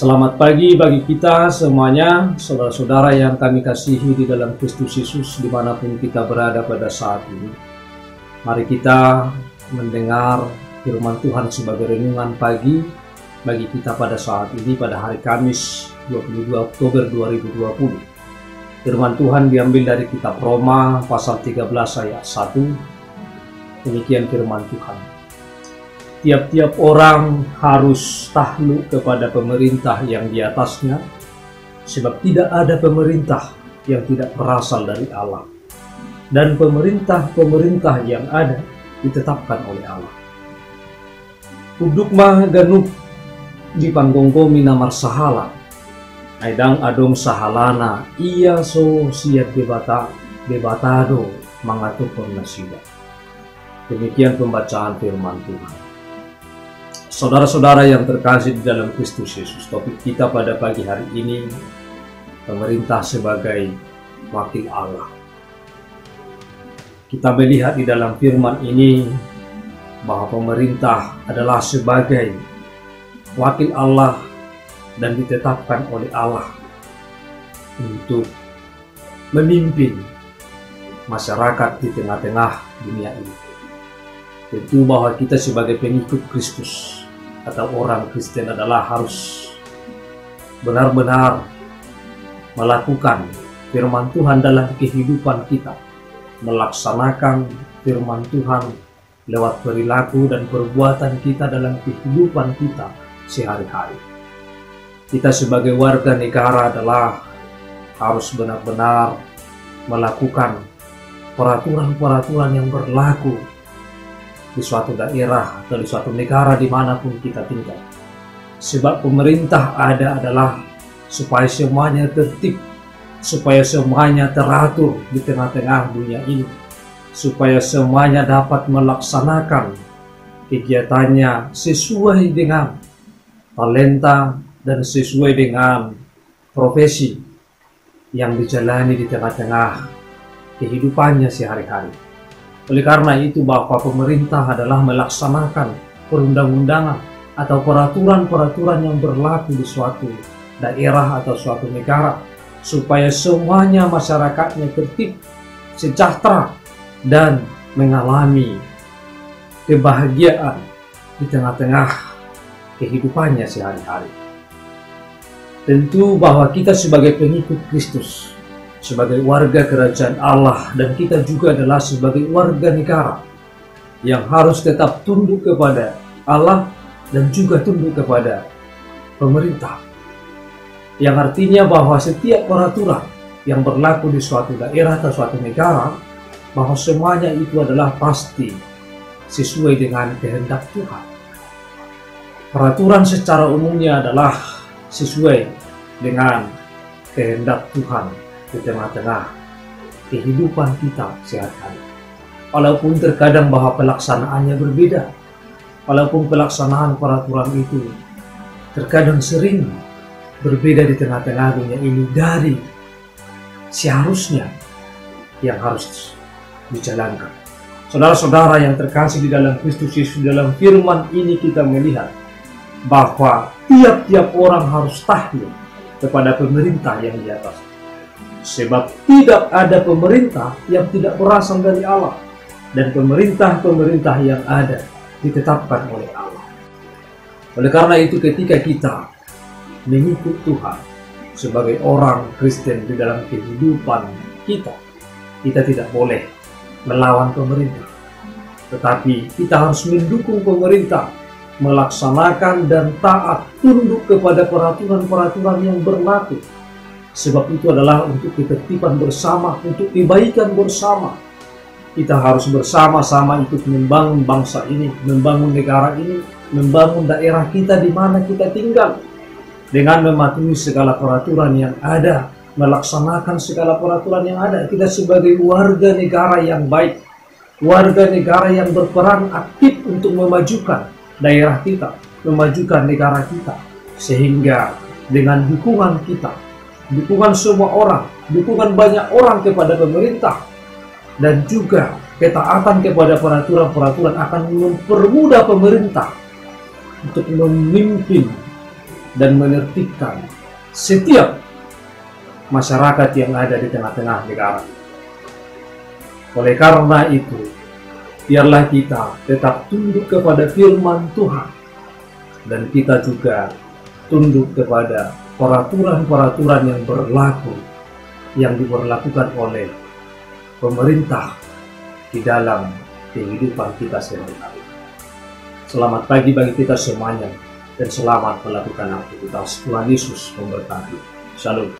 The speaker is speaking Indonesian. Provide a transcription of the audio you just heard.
Selamat pagi bagi kita semuanya, saudara-saudara yang kami kasihi di dalam Kristus Yesus dimanapun kita berada pada saat ini. Mari kita mendengar firman Tuhan sebagai renungan pagi bagi kita pada saat ini, pada hari Kamis 22 Oktober 2020. Firman Tuhan diambil dari kitab Roma pasal 13 ayat 1. Demikian firman Tuhan. Tiap-tiap orang harus takluk kepada pemerintah yang di atasnya, sebab tidak ada pemerintah yang tidak berasal dari Allah. Dan pemerintah-pemerintah yang ada ditetapkan oleh Allah. Udukma ganuk di panggongkomi namar sahala, aidang adong sahalana, ia so siap debatado mengatur nasida. Demikian pembacaan firman Tuhan. Saudara-saudara yang terkasih di dalam Kristus Yesus, topik kita pada pagi hari ini, pemerintah sebagai wakil Allah. Kita melihat di dalam firman ini bahwa pemerintah adalah sebagai wakil Allah dan ditetapkan oleh Allah untuk memimpin masyarakat di tengah-tengah dunia ini. Tentu bahwa kita sebagai pengikut Kristus atau orang Kristen adalah harus benar-benar melakukan firman Tuhan dalam kehidupan kita, melaksanakan firman Tuhan lewat perilaku dan perbuatan kita dalam kehidupan kita sehari-hari. Kita sebagai warga negara adalah harus benar-benar melakukan peraturan-peraturan yang berlaku di suatu daerah atau di suatu negara dimanapun kita tinggal. Sebab pemerintah ada adalah supaya semuanya tertib, supaya semuanya teratur di tengah-tengah dunia ini, supaya semuanya dapat melaksanakan kegiatannya sesuai dengan talenta dan sesuai dengan profesi yang dijalani di tengah-tengah kehidupannya sehari-hari. Oleh karena itu bahwa pemerintah adalah melaksanakan perundang-undangan atau peraturan-peraturan yang berlaku di suatu daerah atau suatu negara, supaya semuanya masyarakatnya tertib, sejahtera, dan mengalami kebahagiaan di tengah-tengah kehidupannya sehari-hari. Tentu bahwa kita sebagai pengikut Kristus, sebagai warga kerajaan Allah, dan kita juga adalah sebagai warga negara yang harus tetap tunduk kepada Allah dan juga tunduk kepada pemerintah. Yang artinya bahwa setiap peraturan yang berlaku di suatu daerah atau suatu negara, bahwa semuanya itu adalah pasti sesuai dengan kehendak Tuhan. Peraturan secara umumnya adalah sesuai dengan kehendak Tuhan di tengah-tengah kehidupan kita sehari-hari. Walaupun terkadang bahwa pelaksanaannya berbeda, walaupun pelaksanaan peraturan itu terkadang sering berbeda di tengah-tengah dunia ini dari seharusnya yang harus dijalankan. Saudara-saudara yang terkasih di dalam Kristus Yesus, dalam firman ini kita melihat bahwa tiap-tiap orang harus takluk kepada pemerintah yang di atas. Sebab tidak ada pemerintah yang tidak berasal dari Allah, dan pemerintah-pemerintah yang ada ditetapkan oleh Allah. Oleh karena itu ketika kita mengikut Tuhan sebagai orang Kristen di dalam kehidupan kita, kita tidak boleh melawan pemerintah, tetapi kita harus mendukung pemerintah, melaksanakan dan taat tunduk kepada peraturan-peraturan yang berlaku. Sebab itu adalah untuk ketertiban bersama, untuk kebaikan bersama. Kita harus bersama-sama ikut membangun bangsa ini, membangun negara ini, membangun daerah kita di mana kita tinggal, dengan mematuhi segala peraturan yang ada, melaksanakan segala peraturan yang ada. Kita sebagai warga negara yang baik, warga negara yang berperan aktif untuk memajukan daerah kita, memajukan negara kita, sehingga dengan dukungan kita, dukungan semua orang, dukungan banyak orang kepada pemerintah, dan juga ketaatan kepada peraturan-peraturan akan mempermudah pemerintah untuk memimpin dan menertibkan setiap masyarakat yang ada di tengah-tengah negara. Oleh karena itu, biarlah kita tetap tunduk kepada firman Tuhan, dan kita juga tunduk kepada peraturan-peraturan yang berlaku, yang diberlakukan oleh pemerintah di dalam kehidupan kita sehari-hari. Selamat pagi bagi kita semuanya, dan selamat melakukan aktivitas. Tuhan Yesus memberkati. Shalom.